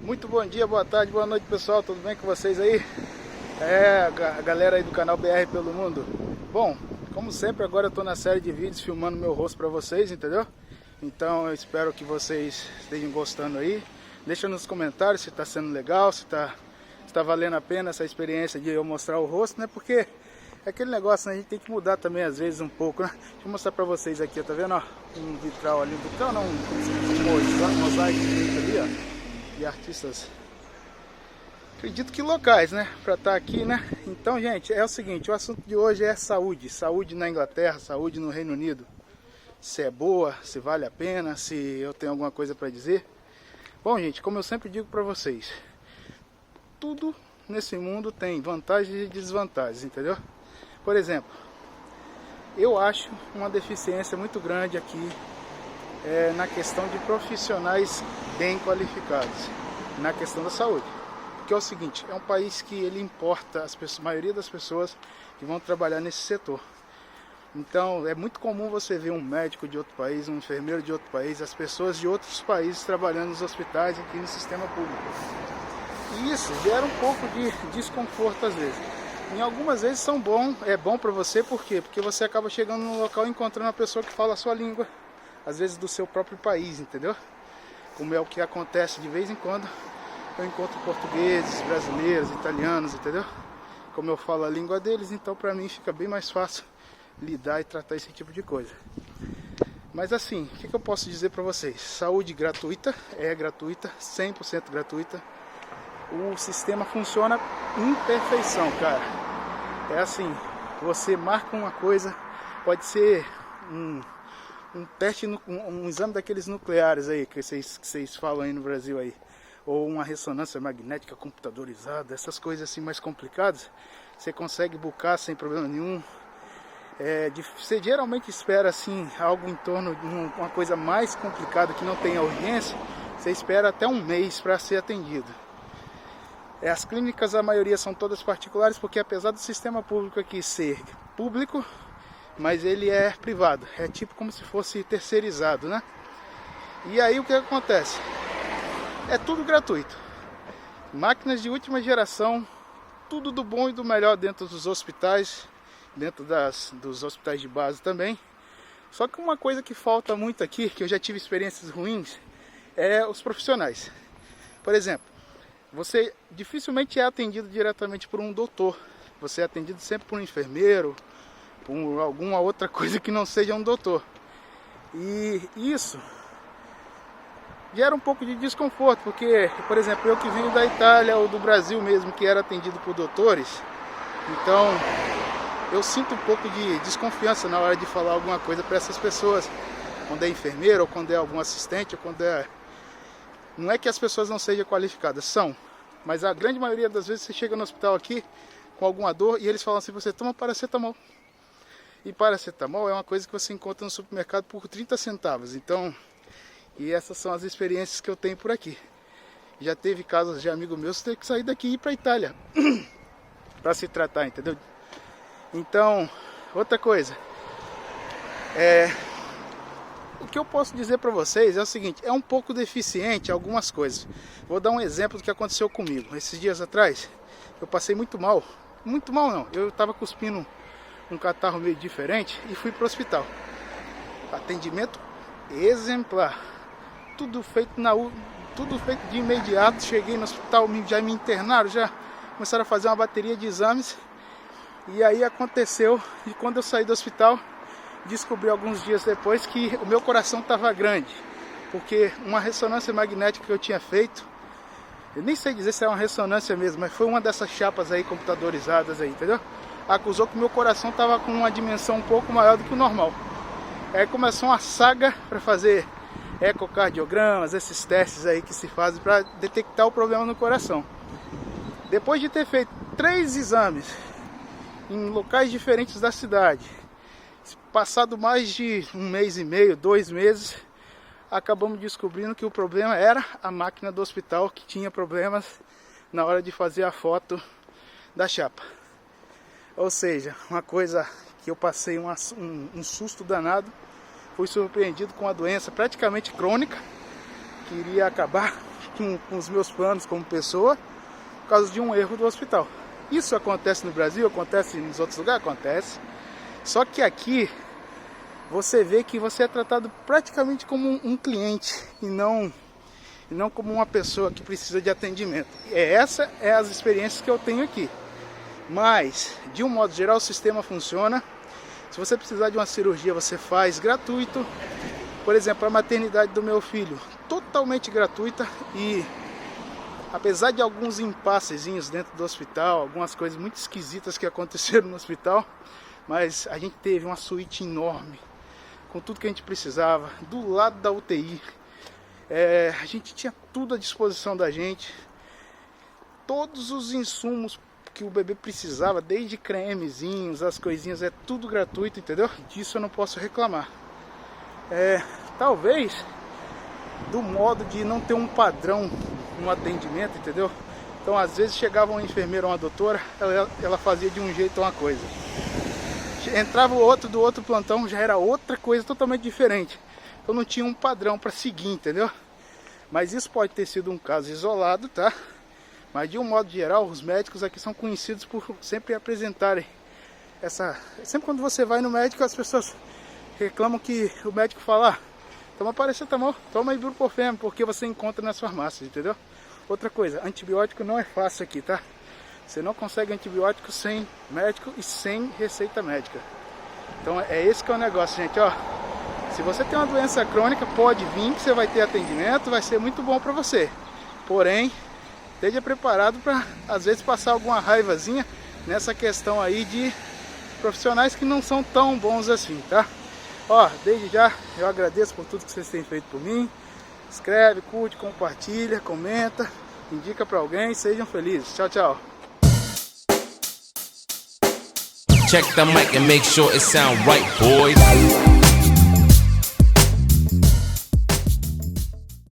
Muito bom dia, boa tarde, boa noite, pessoal, tudo bem com vocês aí? A galera aí do canal BR pelo Mundo. Bom, como sempre, agora eu tô na série de vídeos filmando meu rosto pra vocês, entendeu? Então eu espero que vocês estejam gostando aí. Deixa nos comentários se tá sendo legal, se tá valendo a pena essa experiência de eu mostrar o rosto, né? Porque é aquele negócio, né? A gente tem que mudar também às vezes um pouco, né? Deixa eu mostrar pra vocês aqui, tá vendo? Ó, um vitral ali, vitral não, um mosaico feito ali, ó. De artistas, acredito que locais, né, para estar aqui, né? Então, gente, é o seguinte, o assunto de hoje é saúde na Inglaterra, saúde no Reino Unido. Se é boa, se vale a pena, se eu tenho alguma coisa para dizer. Bom, gente, como eu sempre digo para vocês, tudo nesse mundo tem vantagens e desvantagens, entendeu? Por exemplo, eu acho uma deficiência muito grande aqui na questão de profissionais bem qualificados na questão da saúde, porque é o seguinte, é um país que ele importa a maioria das pessoas que vão trabalhar nesse setor. Então é muito comum você ver um médico de outro país, um enfermeiro de outro país, as pessoas de outros países trabalhando nos hospitais aqui no sistema público. E isso gera um pouco de desconforto às vezes. Em algumas vezes é bom para você, por quê? Porque você acaba chegando no local e encontrando uma pessoa que fala a sua língua, às vezes do seu próprio país, entendeu? Como é o que acontece de vez em quando, eu encontro portugueses, brasileiros, italianos, entendeu? Como eu falo a língua deles, então para mim fica bem mais fácil lidar e tratar esse tipo de coisa. Mas assim, o que eu posso dizer para vocês? Saúde gratuita, é gratuita, 100% gratuita. O sistema funciona em perfeição, cara. É assim, você marca uma coisa, pode ser um teste, um exame daqueles nucleares aí que vocês falam aí no Brasil aí, ou uma ressonância magnética computadorizada, essas coisas assim mais complicadas, você consegue buscar sem problema nenhum. Você geralmente espera assim algo em torno de uma coisa mais complicada que não tenha urgência, você espera até um mês para ser atendido. As clínicas, a maioria são todas particulares, porque apesar do sistema público aqui ser público, mas ele é privado, é tipo como se fosse terceirizado, né? E aí o que acontece? É tudo gratuito, máquinas de última geração, tudo do bom e do melhor dentro dos hospitais, dentro dos hospitais de base também. Só que uma coisa que falta muito aqui, que eu já tive experiências ruins, é os profissionais. Por exemplo, você dificilmente é atendido diretamente por um doutor, você é atendido sempre por um enfermeiro, por alguma outra coisa que não seja um doutor. E isso gera um pouco de desconforto, porque, por exemplo, eu que venho da Itália ou do Brasil mesmo, que era atendido por doutores, então eu sinto um pouco de desconfiança na hora de falar alguma coisa para essas pessoas, quando é enfermeiro, ou quando é algum assistente, ou quando é... Não é que as pessoas não sejam qualificadas, são, mas a grande maioria das vezes você chega no hospital aqui com alguma dor e eles falam assim, você toma paracetamol. E paracetamol é uma coisa que você encontra no supermercado por 30 centavos. Então, e essas são as experiências que eu tenho por aqui. Já teve casos de amigo meus ter que sair daqui e ir para a Itália para se tratar, entendeu? Então, outra coisa, o que eu posso dizer para vocês é o seguinte, é um pouco deficiente algumas coisas. Vou dar um exemplo do que aconteceu comigo. Esses dias atrás, eu passei muito mal não, eu estava cuspindo um catarro meio diferente e fui para o hospital. Atendimento exemplar, tudo feito de imediato. Cheguei no hospital, já me internaram, já começaram a fazer uma bateria de exames. E aí aconteceu, e quando eu saí do hospital, descobri alguns dias depois que o meu coração estava grande, porque uma ressonância magnética que eu tinha feito, eu nem sei dizer se é uma ressonância mesmo, mas foi uma dessas chapas aí computadorizadas aí, entendeu? Acusou que meu coração estava com uma dimensão um pouco maior do que o normal. Aí começou uma saga para fazer ecocardiogramas, esses testes aí que se fazem para detectar o problema no coração. Depois de ter feito 3 exames em locais diferentes da cidade, passado mais de 1 mês e meio, 2 meses, acabamos descobrindo que o problema era a máquina do hospital, que tinha problemas na hora de fazer a foto da chapa. Ou seja, uma coisa que eu passei um susto danado, fui surpreendido com uma doença praticamente crônica, que iria acabar com os meus planos como pessoa por causa de um erro do hospital. Isso acontece no Brasil, acontece nos outros lugares? Acontece. Só que aqui você vê que você é tratado praticamente como um cliente e não como uma pessoa que precisa de atendimento. Essa é as experiências que eu tenho aqui. Mas, de um modo geral, o sistema funciona. Se você precisar de uma cirurgia, você faz gratuito. Por exemplo, a maternidade do meu filho, totalmente gratuita. E apesar de alguns impassezinhos dentro do hospital, algumas coisas muito esquisitas que aconteceram no hospital, mas a gente teve uma suíte enorme, com tudo que a gente precisava, do lado da UTI. A gente tinha tudo à disposição da gente, todos os insumos que o bebê precisava, desde cremezinhos, as coisinhas, é tudo gratuito, entendeu? Disso eu não posso reclamar. Talvez do modo de não ter um padrão no atendimento, entendeu? Então às vezes chegava uma enfermeira ou uma doutora, ela fazia de um jeito uma coisa, entrava o outro do outro plantão, já era outra coisa totalmente diferente. Então não tinha um padrão para seguir, entendeu? Mas isso pode ter sido um caso isolado, tá? Mas de um modo geral, os médicos aqui são conhecidos por sempre apresentarem sempre quando você vai no médico, as pessoas reclamam que o médico fala: toma paracetamol, toma ibuprofeno, porque você encontra nas farmácias, entendeu? Outra coisa, antibiótico não é fácil aqui, tá? Você não consegue antibiótico sem médico e sem receita médica. Então é esse que é o negócio, gente, ó. Se você tem uma doença crônica, pode vir que você vai ter atendimento, vai ser muito bom para você. Porém, esteja preparado para, às vezes, passar alguma raivazinha nessa questão aí de profissionais que não são tão bons assim, tá? Ó, desde já, eu agradeço por tudo que vocês têm feito por mim. Escreve, curte, compartilha, comenta, indica para alguém. Sejam felizes. Tchau, tchau. Check the mic and make sure it sound right, boys.